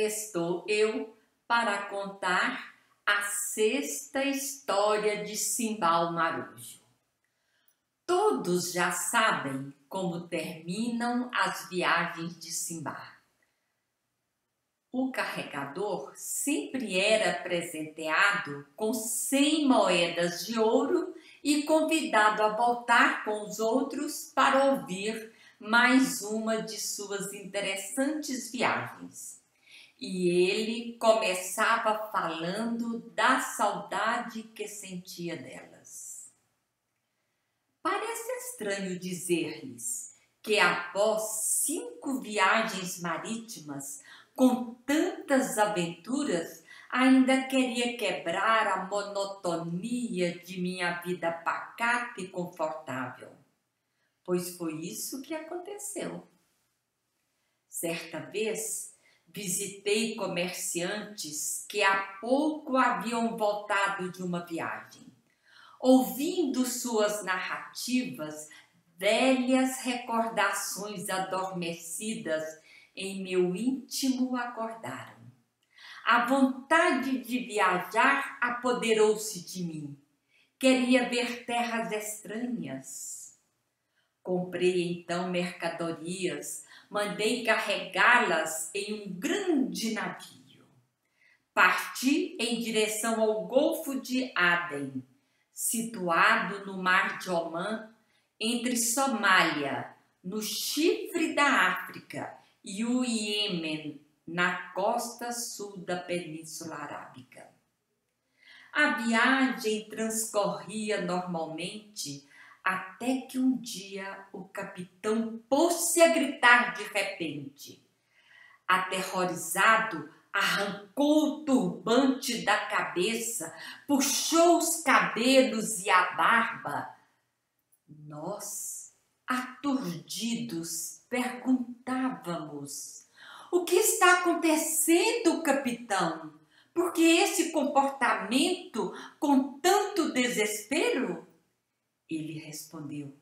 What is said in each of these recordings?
estou eu para contar a sexta história de Simbal Marujo. Todos já sabem como terminam as viagens de Simbá. O carregador sempre era presenteado com 100 moedas de ouro e convidado a voltar com os outros para ouvir mais uma de suas interessantes viagens. E ele começava falando da saudade que sentia delas. Parece estranho dizer-lhes que após 5 viagens marítimas, com tantas aventuras, ainda queria quebrar a monotonia de minha vida pacata e confortável. Pois foi isso que aconteceu. Certa vez, visitei comerciantes que há pouco haviam voltado de uma viagem. Ouvindo suas narrativas, velhas recordações adormecidas em meu íntimo acordaram. A vontade de viajar apoderou-se de mim. Queria ver terras estranhas. Comprei então mercadorias, mandei carregá-las em um grande navio. Parti em direção ao Golfo de Aden, situado no Mar de Omã, entre Somália, no chifre da África, e o Iêmen, na costa sul da Península Arábica. A viagem transcorria normalmente até que um dia o capitão pôs-se a gritar de repente. Aterrorizado, arrancou o turbante da cabeça, puxou os cabelos e a barba. Nós, aturdidos, perguntávamos: o que está acontecendo, capitão? Por que esse comportamento com tanto desespero? Ele respondeu: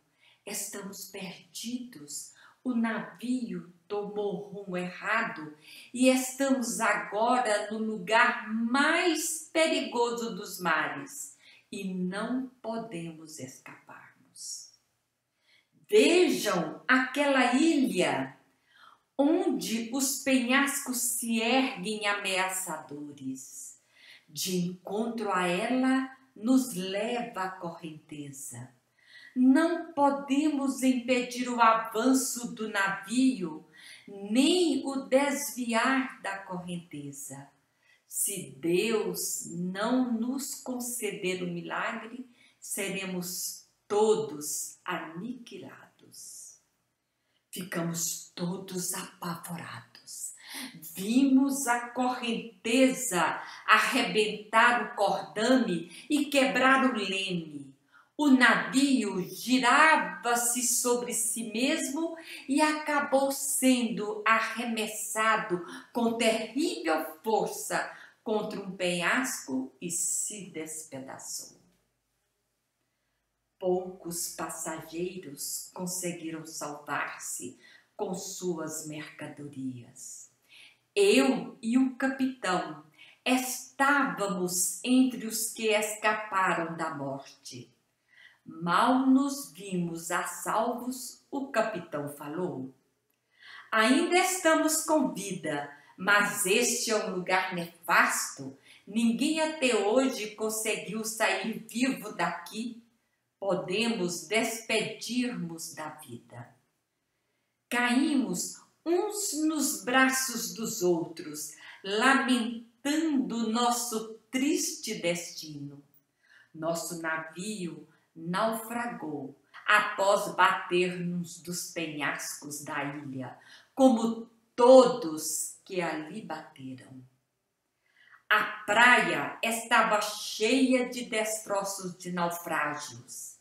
estamos perdidos. O navio tomou rumo errado e estamos agora no lugar mais perigoso dos mares e não podemos escaparmos. Vejam aquela ilha onde os penhascos se erguem ameaçadores. De encontro a ela nos leva a correnteza. Não podemos impedir o avanço do navio, nem o desviar da correnteza. Se Deus não nos conceder o milagre, seremos todos aniquilados. Ficamos todos apavorados. Vimos a correnteza arrebentar o cordame e quebrar o leme. O navio girava-se sobre si mesmo e acabou sendo arremessado com terrível força contra um penhasco e se despedaçou. Poucos passageiros conseguiram salvar-se com suas mercadorias. Eu e o capitão estávamos entre os que escaparam da morte. Mal nos vimos a salvos, o capitão falou: ainda estamos com vida, mas este é um lugar nefasto. Ninguém até hoje conseguiu sair vivo daqui. Podemos despedir-nos da vida. Caímos uns nos braços dos outros, lamentando nosso triste destino. Nosso navio naufragou após bater-nos dos penhascos da ilha, como todos que ali bateram. A praia estava cheia de destroços de naufrágios.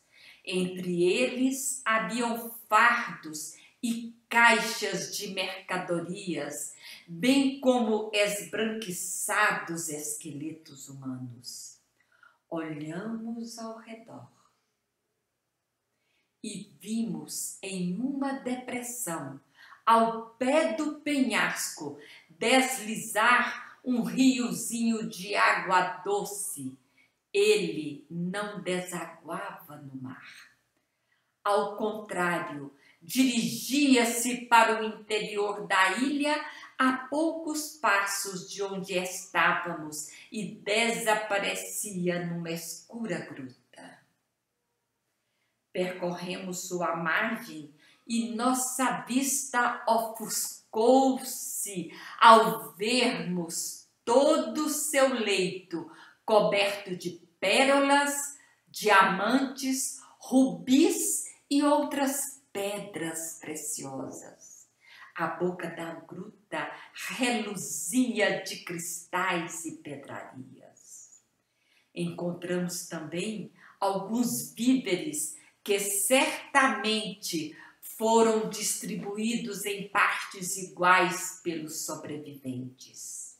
Entre eles haviam fardos e caixas de mercadorias, bem como esbranquiçados esqueletos humanos. Olhamos ao redor e vimos em uma depressão ao pé do penhasco, deslizar um riozinho de água doce, ele não desaguava no mar. Ao contrário, dirigia-se para o interior da ilha, a poucos passos de onde estávamos, e desaparecia numa escura gruta. Percorremos sua margem e nossa vista ofuscou-se ao vermos todo o seu leito coberto de pérolas, diamantes, rubis e outras pedras preciosas. A boca da gruta reluzia de cristais e pedrarias. Encontramos também alguns víveres que certamente foram distribuídos em partes iguais pelos sobreviventes.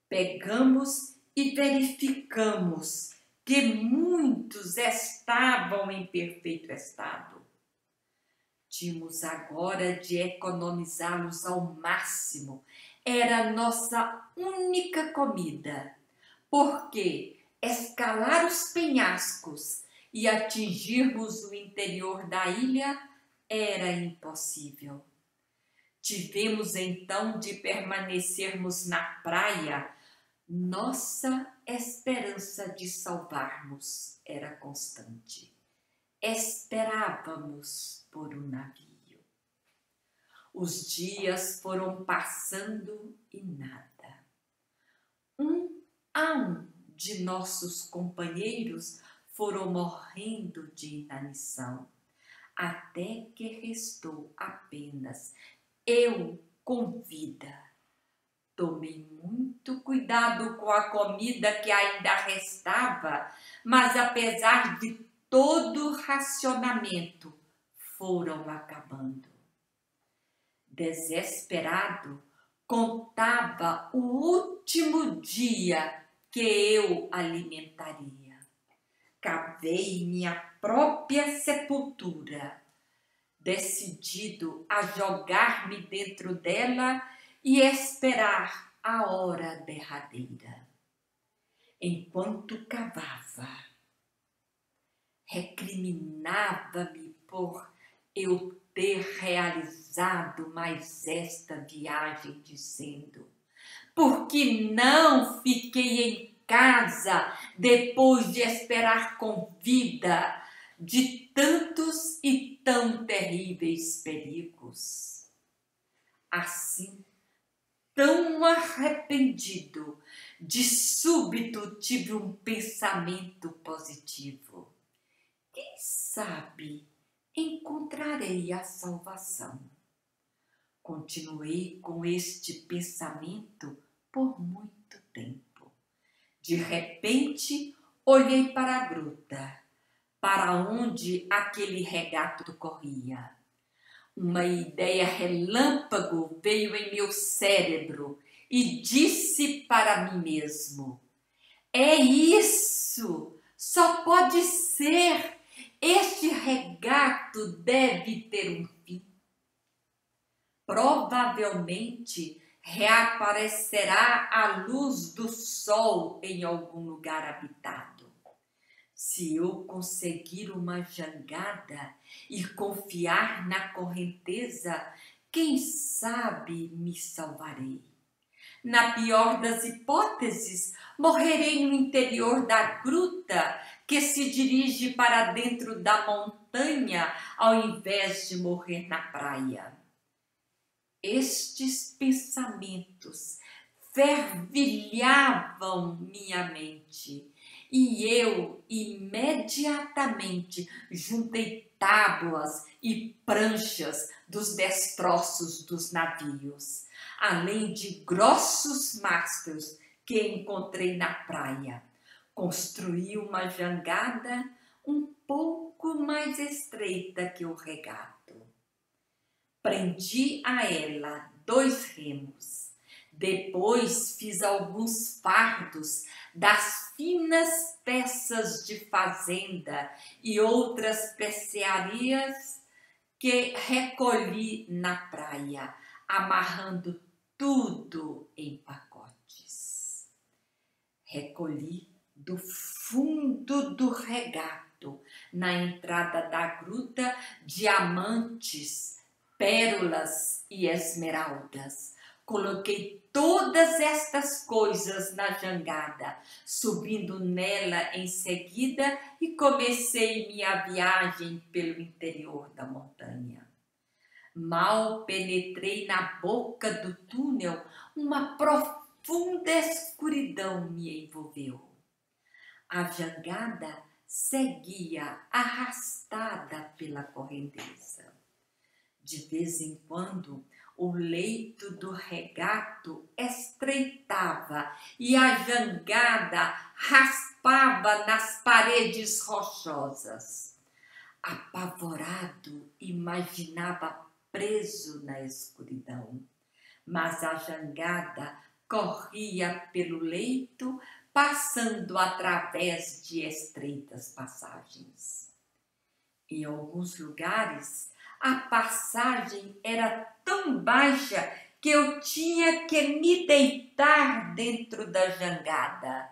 Pegamos e verificamos que muitos estavam em perfeito estado. Tínhamos agora de economizá-los ao máximo. Era nossa única comida, porque escalar os penhascos e atingirmos o interior da ilha era impossível. Tivemos então de permanecermos na praia. Nossa esperança de salvarmos era constante. Esperávamos por um navio. Os dias foram passando e nada. Um a um de nossos companheiros foram morrendo de inanição, até que restou apenas eu com vida. Tomei muito cuidado com a comida que ainda restava, mas apesar de todo o racionamento, foram acabando. Desesperado, contava o último dia que eu alimentaria. Cavei minha própria sepultura, decidido a jogar-me dentro dela e esperar a hora derradeira. Enquanto cavava, recriminava-me por eu ter realizado mais esta viagem, dizendo: por que não fiquei em casa depois de esperar com vida de tantos e tão terríveis perigos? Assim, tão arrependido, de súbito tive um pensamento positivo. Quem sabe encontrarei a salvação. Continuei com este pensamento por muito tempo. De repente, olhei para a gruta, para onde aquele regato corria. Uma ideia relâmpago veio em meu cérebro e disse para mim mesmo: é isso! Só pode ser! Este regato deve ter um fim. Provavelmente reaparecerá a luz do sol em algum lugar habitado. Se eu conseguir uma jangada e confiar na correnteza, quem sabe me salvarei. Na pior das hipóteses, morrerei no interior da gruta que se dirige para dentro da montanha ao invés de morrer na praia. Estes pensamentos fervilhavam minha mente e eu imediatamente juntei tábuas e pranchas dos destroços dos navios, além de grossos mastros que encontrei na praia. Construí uma jangada um pouco mais estreita que o regato. Prendi a ela 2 remos. Depois fiz alguns fardos das finas peças de fazenda e outras especiarias que recolhi na praia, amarrando tudo em pacotes. Recolhi do fundo do regato, na entrada da gruta, diamantes, pérolas e esmeraldas. Coloquei todas estas coisas na jangada, subindo nela em seguida e comecei minha viagem pelo interior da montanha. Mal penetrei na boca do túnel, uma profunda escuridão me envolveu. A jangada seguia arrastada pela correnteza. De vez em quando, o leito do regato estreitava e a jangada raspava nas paredes rochosas. Apavorado, imaginava preso na escuridão, mas a jangada corria pelo leito, passando através de estreitas passagens. Em alguns lugares, a passagem era tão baixa que eu tinha que me deitar dentro da jangada.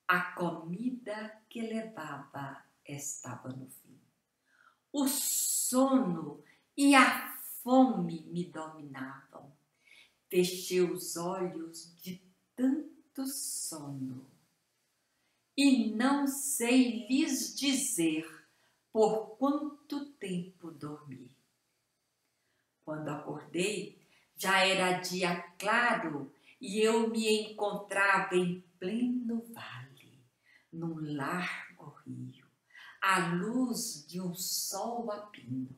A comida que levava estava no fim. O sono e a fome me dominavam. Fechei os olhos de tanto sono e não sei lhes dizer por quanto tempo dormi. Quando acordei, já era dia claro e eu me encontrava em pleno vale, num largo rio, à luz de um sol a pino.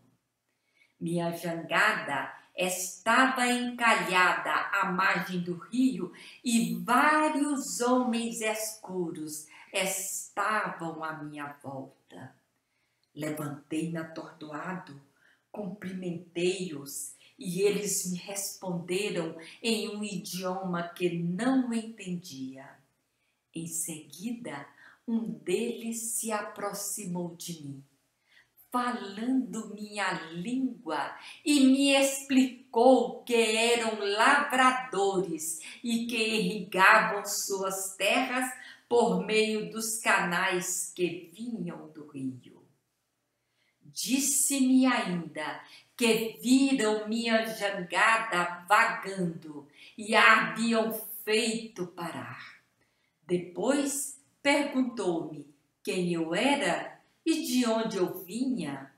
Minha jangada estava encalhada à margem do rio e vários homens escuros estavam à minha volta. Levantei-me atordoado, cumprimentei-os e eles me responderam em um idioma que não entendia. Em seguida, um deles se aproximou de mim, falando minha língua, e me explicou que eram lavradores e que irrigavam suas terras por meio dos canais que vinham do rio. Disse-me ainda que viram minha jangada vagando e a haviam feito parar. Depois perguntou-me quem eu era e de onde eu vinha.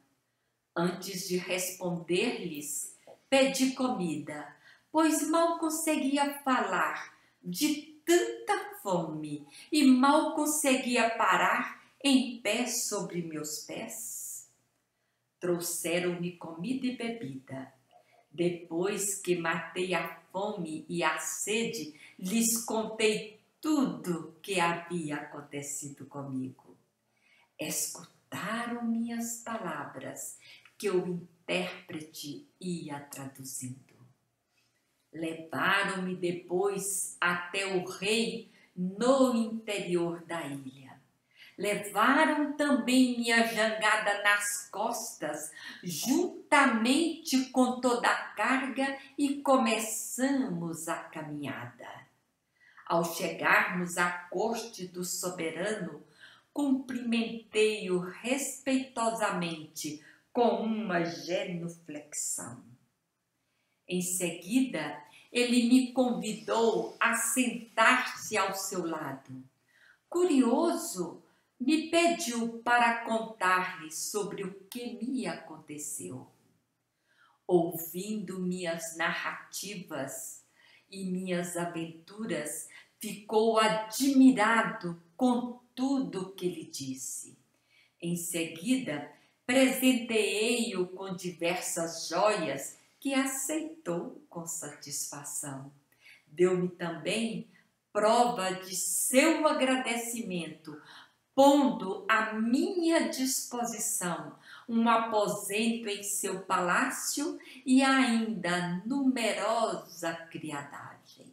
Antes de responder-lhes, pedi comida, pois mal conseguia falar de tanta fome e mal conseguia parar em pé sobre meus pés. Trouxeram-me comida e bebida. Depois que matei a fome e a sede, lhes contei tudo que havia acontecido comigo. Escutaram minhas palavras, que o intérprete ia traduzindo. Levaram-me depois até o rei no interior da ilha. Levaram também minha jangada nas costas, juntamente com toda a carga, e começamos a caminhada. Ao chegarmos à corte do soberano, cumprimentei-o respeitosamente com uma genuflexão. Em seguida, ele me convidou a sentar-se ao seu lado. Curioso, me pediu para contar-lhe sobre o que me aconteceu. Ouvindo minhas narrativas e minhas aventuras, ficou admirado com tudo que lhe disse. Em seguida, presenteei-o com diversas joias que aceitou com satisfação. Deu-me também prova de seu agradecimento, pondo à minha disposição um aposento em seu palácio e ainda numerosa criadagem.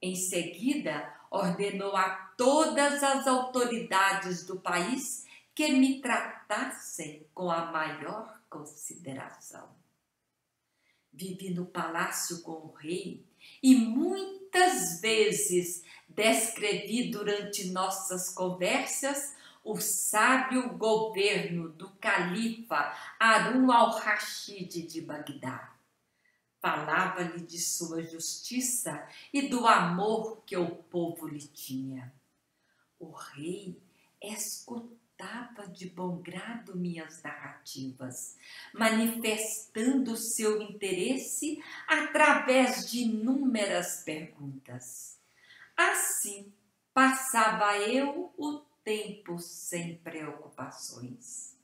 Em seguida, ordenou a todas as autoridades do país que me tratassem com a maior consideração. Vivi no palácio com o rei e muitas vezes descrevi durante nossas conversas o sábio governo do califa Harun al-Rashid de Bagdá. Falava-lhe de sua justiça e do amor que o povo lhe tinha. O rei escutava de bom grado minhas narrativas, manifestando seu interesse através de inúmeras perguntas. Assim, passava eu o tempo sem preocupações.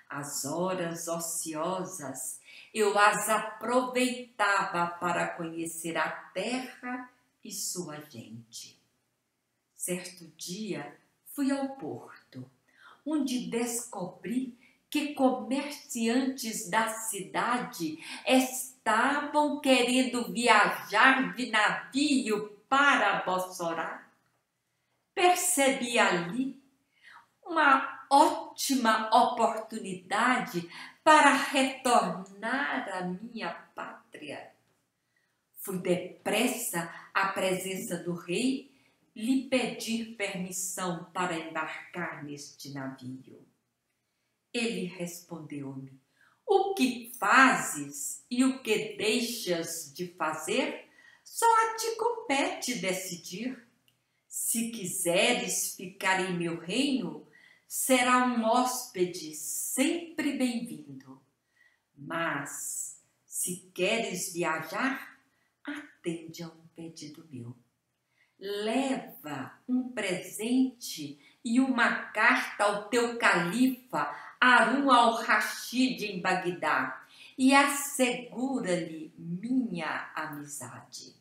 As horas ociosas eu as aproveitava para conhecer a terra e sua gente. Certo dia fui ao porto, onde descobri que comerciantes da cidade estavam querendo viajar de navio para Bossorá. Percebi ali uma ótima oportunidade para retornar à minha pátria. Fui depressa à presença do rei lhe pedir permissão para embarcar neste navio. Ele respondeu-me: o que fazes e o que deixas de fazer, só a ti compete decidir. Se quiseres ficar em meu reino, será um hóspede sempre bem-vindo. Mas, se queres viajar, atende a um pedido meu. Leva um presente e uma carta ao teu califa Harun al-Rashid em Bagdá e assegura-lhe minha amizade.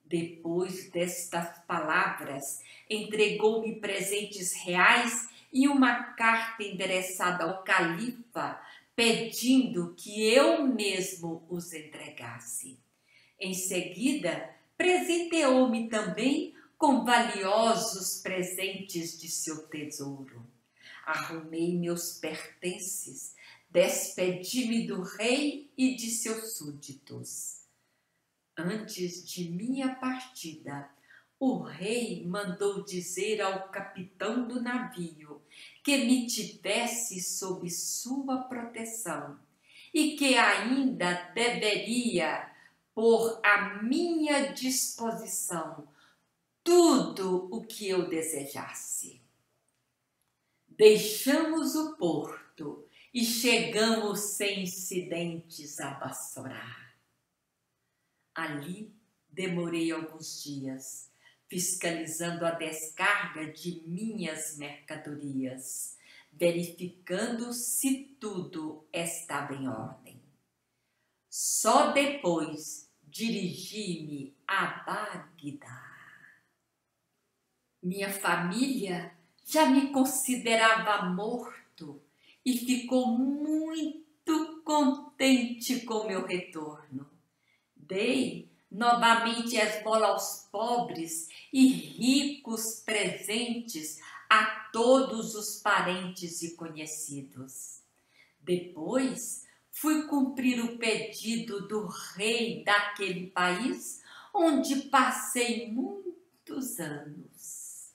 Depois destas palavras, entregou-me presentes reais e uma carta endereçada ao califa, pedindo que eu mesmo os entregasse. Em seguida, presenteou-me também com valiosos presentes de seu tesouro. Arrumei meus pertences, despedi-me do rei e de seus súditos. Antes de minha partida, o rei mandou dizer ao capitão do navio que me tivesse sob sua proteção e que ainda deveria pôr à minha disposição tudo o que eu desejasse. Deixamos o porto e chegamos sem incidentes a Bassorá. Ali demorei alguns dias, fiscalizando a descarga de minhas mercadorias, verificando se tudo estava em ordem. Só depois dirigi-me a Bagdá. Minha família já me considerava morto e ficou muito contente com meu retorno. Dei novamente esmola aos pobres e ricos presentes a todos os parentes e conhecidos. Depois fui cumprir o pedido do rei daquele país onde passei muitos anos.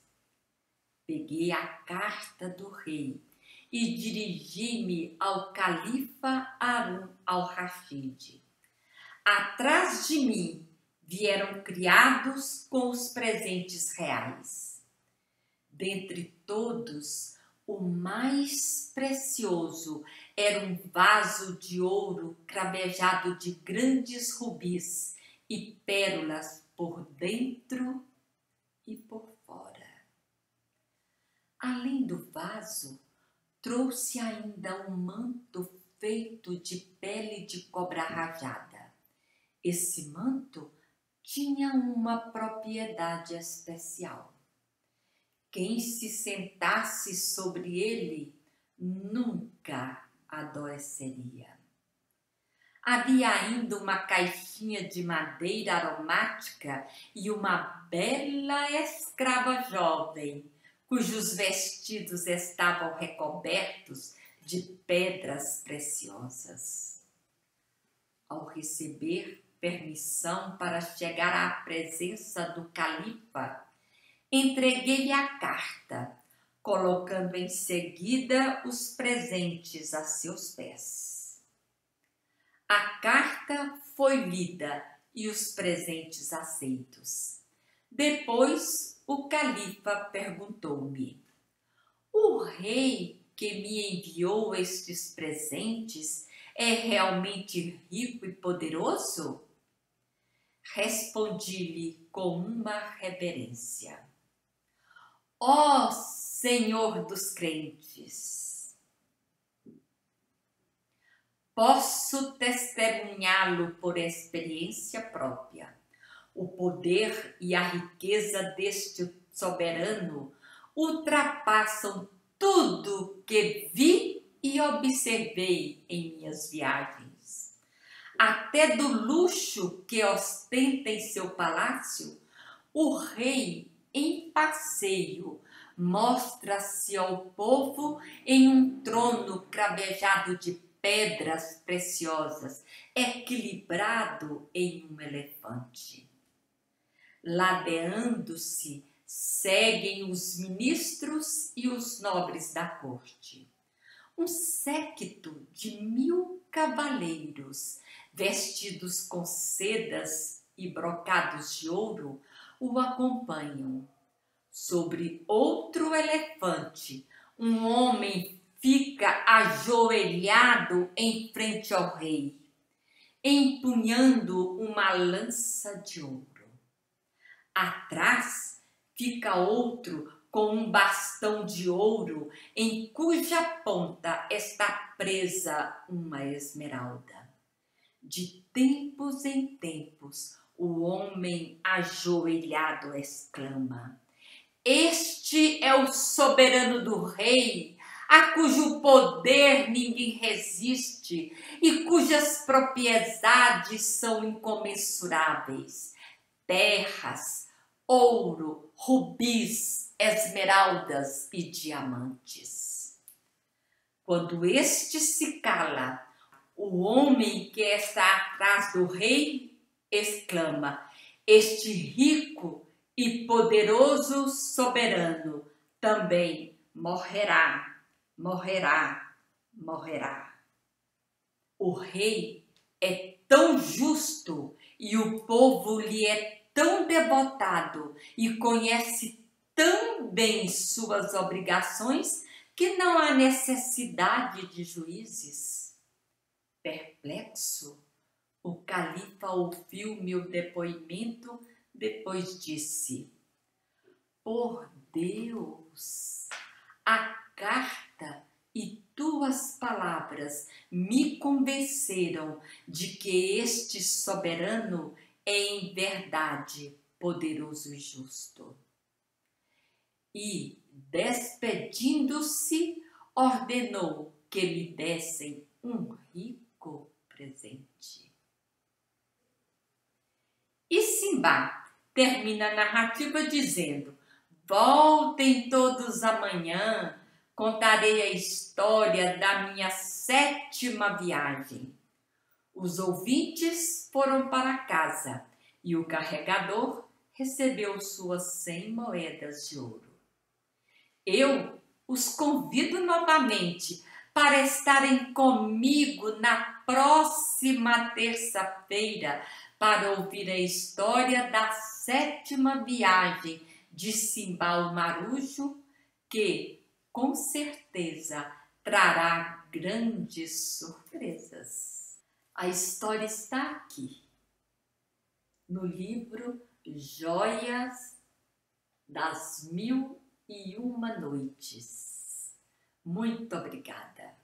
Peguei a carta do rei e dirigi-me ao califa Harun al-Rashid. Atrás de mim vieram criados com os presentes reais. Dentre todos, o mais precioso era um vaso de ouro cravejado de grandes rubis e pérolas por dentro e por fora. Além do vaso, trouxe ainda um manto feito de pele de cobra rajada. Esse manto tinha uma propriedade especial. Quem se sentasse sobre ele nunca adoeceria. Havia ainda uma caixinha de madeira aromática e uma bela escrava jovem, cujos vestidos estavam recobertos de pedras preciosas. Ao receber permissão para chegar à presença do califa, entreguei-lhe a carta, colocando em seguida os presentes a seus pés. A carta foi lida e os presentes aceitos. Depois, o califa perguntou-me: o rei que me enviou estes presentes é realmente rico e poderoso? Respondi-lhe com uma reverência: ó Senhor dos crentes, posso testemunhá-lo por experiência própria. O poder e a riqueza deste soberano ultrapassam tudo que vi e observei em minhas viagens. Até do luxo que ostenta em seu palácio, o rei, em passeio, mostra-se ao povo em um trono cravejado de pedras preciosas, equilibrado em um elefante. Ladeando-se, seguem os ministros e os nobres da corte. Um séquito de 1000 cavaleiros, vestidos com sedas e brocados de ouro, o acompanham. Sobre outro elefante, um homem fica ajoelhado em frente ao rei, empunhando uma lança de ouro. Atrás fica outro com um bastão de ouro em cuja ponta está presa uma esmeralda. De tempos em tempos, o homem ajoelhado exclama: este é o soberano do rei, a cujo poder ninguém resiste e cujas propriedades são incomensuráveis. Terras, ouro, rubis, esmeraldas e diamantes. Quando este se cala, o homem que está atrás do rei exclama: este rico e poderoso soberano também morrerá, morrerá, morrerá. O rei é tão justo e o povo lhe é tão devotado e conhece tão bem suas obrigações que não há necessidade de juízes. Perplexo, o califa ouviu meu depoimento, depois disse: por Deus, a carta e tuas palavras me convenceram de que este soberano é em verdade poderoso e justo. E, despedindo-se, ordenou que lhe dessem um rico presente. E Simba termina a narrativa dizendo: voltem todos amanhã, contarei a história da minha 7ª viagem. Os ouvintes foram para casa e o carregador recebeu suas 100 moedas de ouro. Eu os convido novamente para estarem comigo na próxima terça-feira para ouvir a história da 7ª viagem de Simba o Marujo, que, com certeza, trará grandes surpresas. A história está aqui, no livro Joias das 1001 Noites. Muito obrigada.